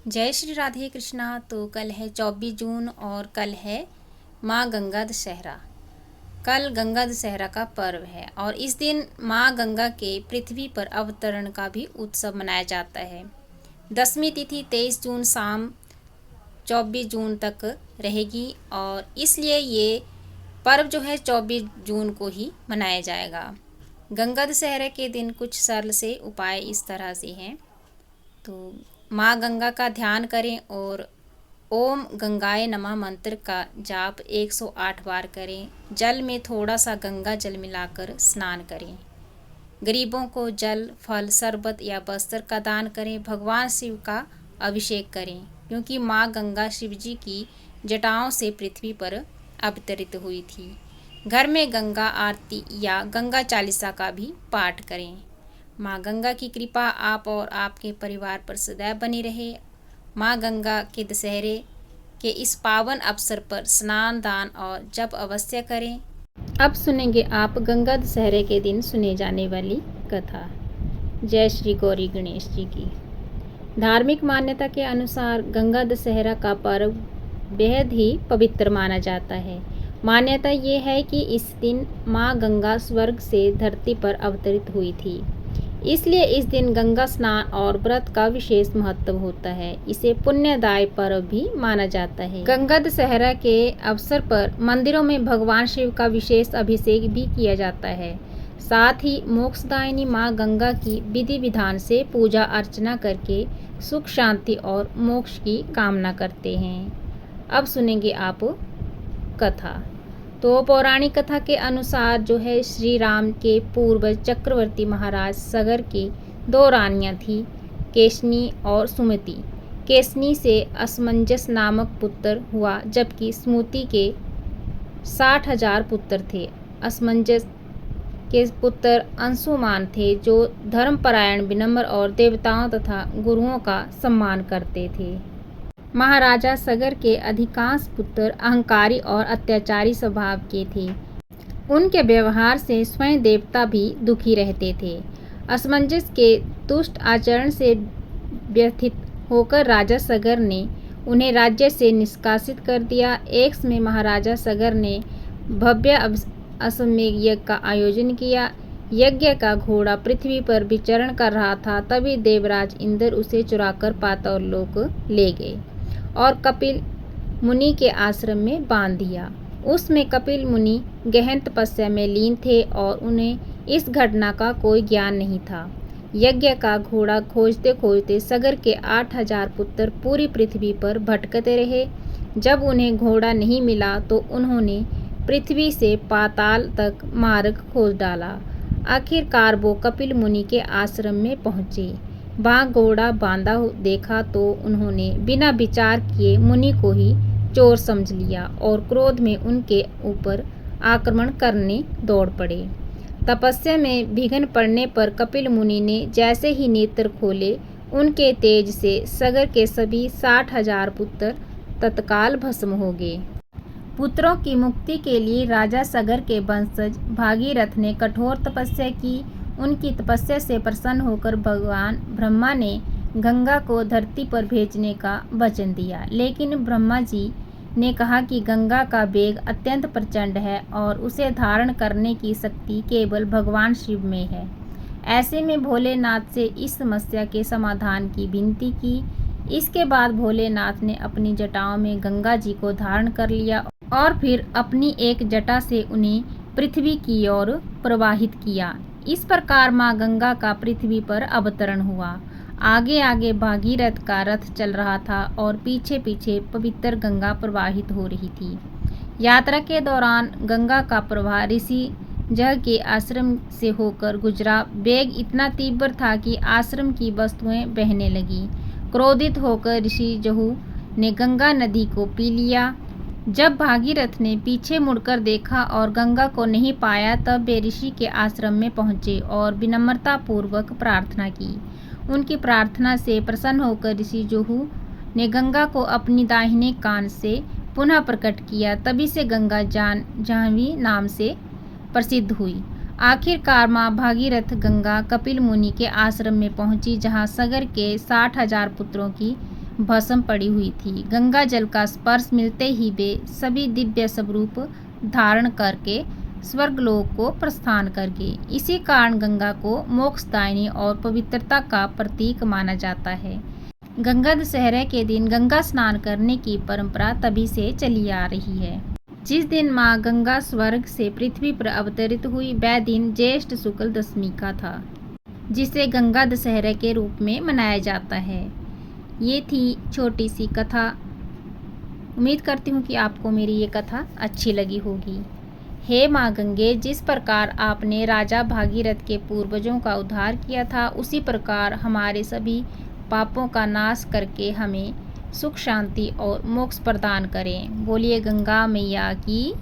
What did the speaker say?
जय श्री राधे कृष्णा। तो कल है 24 जून और कल है माँ गंगा दशहरा। कल गंगा दशहरा का पर्व है और इस दिन माँ गंगा के पृथ्वी पर अवतरण का भी उत्सव मनाया जाता है। दसवीं तिथि 23 जून शाम 24 जून तक रहेगी और इसलिए ये पर्व जो है 24 जून को ही मनाया जाएगा। गंगा दशहरा के दिन कुछ सरल से उपाय इस तरह से हैं। तो माँ गंगा का ध्यान करें और ओम गंगाए नमः मंत्र का जाप 108 बार करें। जल में थोड़ा सा गंगा जल मिलाकर स्नान करें। गरीबों को जल, फल, शरबत या वस्त्र का दान करें। भगवान शिव का अभिषेक करें क्योंकि माँ गंगा शिव जी की जटाओं से पृथ्वी पर अवतरित हुई थी। घर में गंगा आरती या गंगा चालीसा का भी पाठ करें। माँ गंगा की कृपा आप और आपके परिवार पर सदैव बनी रहे। माँ गंगा के दशहरे के इस पावन अवसर पर स्नान, दान और जप अवश्य करें। अब सुनेंगे आप गंगा दशहरे के दिन सुने जाने वाली कथा। जय श्री गौरी गणेश जी की। धार्मिक मान्यता के अनुसार गंगा दशहरा का पर्व बेहद ही पवित्र माना जाता है। मान्यता ये है कि इस दिन माँ गंगा स्वर्ग से धरती पर अवतरित हुई थी, इसलिए इस दिन गंगा स्नान और व्रत का विशेष महत्व होता है। इसे पुण्यदायी पर्व भी माना जाता है। गंगा दशहरा के अवसर पर मंदिरों में भगवान शिव का विशेष अभिषेक भी किया जाता है। साथ ही मोक्षदायिनी माँ गंगा की विधि विधान से पूजा अर्चना करके सुख, शांति और मोक्ष की कामना करते हैं। अब सुनेंगे आप कथा। तो पौराणिक कथा के अनुसार जो है श्री राम के पूर्वज चक्रवर्ती महाराज सगर की 2 रानियां थी, केशनी और सुमति। केशनी से असमंजस नामक पुत्र हुआ जबकि सुमति के 60,000 पुत्र थे। असमंजस के पुत्र अंशुमान थे जो धर्मपरायण, विनम्र और देवताओं तथा गुरुओं का सम्मान करते थे। महाराजा सगर के अधिकांश पुत्र अहंकारी और अत्याचारी स्वभाव के थे। उनके व्यवहार से स्वयं देवता भी दुखी रहते थे। असमंजस के दुष्ट आचरण से व्यथित होकर राजा सगर ने उन्हें राज्य से निष्कासित कर दिया। एक समय महाराजा सगर ने भव्य अश्वमेध यज्ञ का आयोजन किया। यज्ञ का घोड़ा पृथ्वी पर विचरण कर रहा था, तभी देवराज इंद्र उसे चुराकर पाताल लोक ले गए और कपिल मुनि के आश्रम में बांध दिया। उसमें कपिल मुनि गहन तपस्या में लीन थे और उन्हें इस घटना का कोई ज्ञान नहीं था। यज्ञ का घोड़ा खोजते खोजते सगर के 8,000 पुत्र पूरी पृथ्वी पर भटकते रहे। जब उन्हें घोड़ा नहीं मिला तो उन्होंने पृथ्वी से पाताल तक मार्ग खोज डाला। आखिरकार वो कपिल मुनि के आश्रम में पहुँचे। वहाँ घोड़ा बांधा देखा तो उन्होंने बिना विचार किए मुनि को ही चोर समझ लिया और क्रोध में उनके ऊपर आक्रमण करने दौड़ पड़े। तपस्या में विघ्न पड़ने पर कपिल मुनि ने जैसे ही नेत्र खोले, उनके तेज से सगर के सभी 60,000 पुत्र तत्काल भस्म हो गए। पुत्रों की मुक्ति के लिए राजा सगर के वंशज भागीरथ ने कठोर तपस्या की। उनकी तपस्या से प्रसन्न होकर भगवान ब्रह्मा ने गंगा को धरती पर भेजने का वचन दिया, लेकिन ब्रह्मा जी ने कहा कि गंगा का वेग अत्यंत प्रचंड है और उसे धारण करने की शक्ति केवल भगवान शिव में है। ऐसे में भोलेनाथ से इस समस्या के समाधान की विनती की। इसके बाद भोलेनाथ ने अपनी जटाओं में गंगा जी को धारण कर लिया और फिर अपनी एक जटा से उन्हें पृथ्वी की ओर प्रवाहित किया। इस प्रकार माँ गंगा का पृथ्वी पर अवतरण हुआ। आगे आगे भागीरथ का रथ चल रहा था और पीछे पीछे पवित्र गंगा प्रवाहित हो रही थी। यात्रा के दौरान गंगा का प्रवाह ऋषि जह के आश्रम से होकर गुजरा। वेग इतना तीव्र था कि आश्रम की वस्तुएं बहने लगीं। क्रोधित होकर ऋषि जहू ने गंगा नदी को पी लिया। जब भागीरथ ने पीछे मुड़कर देखा और गंगा को नहीं पाया, तब वे ऋषि के आश्रम में पहुंचे और विनम्रता पूर्वक प्रार्थना की। उनकी प्रार्थना से प्रसन्न होकर ऋषि जोहू ने गंगा को अपनी दाहिने कान से पुनः प्रकट किया। तभी से गंगा जाह्नवी नाम से प्रसिद्ध हुई। आखिरकार माँ भागीरथ गंगा कपिल मुनि के आश्रम में पहुंची, जहां सगर के 60,000 पुत्रों की भस्म पड़ी हुई थी। गंगा जल का स्पर्श मिलते ही वे सभी दिव्य स्वरूप धारण करके स्वर्गलोक को प्रस्थान कर गए। इसी कारण गंगा को मोक्षदायिनी और पवित्रता का प्रतीक माना जाता है। गंगा दशहरा के दिन गंगा स्नान करने की परंपरा तभी से चली आ रही है। जिस दिन माँ गंगा स्वर्ग से पृथ्वी पर अवतरित हुई वह दिन ज्येष्ठ शुक्ल दशमी का था, जिसे गंगा दशहरा के रूप में मनाया जाता है। ये थी छोटी सी कथा। उम्मीद करती हूँ कि आपको मेरी ये कथा अच्छी लगी होगी। हे माँ गंगे, जिस प्रकार आपने राजा भागीरथ के पूर्वजों का उद्धार किया था, उसी प्रकार हमारे सभी पापों का नाश करके हमें सुख शांति और मोक्ष प्रदान करें। बोलिए गंगा मैया की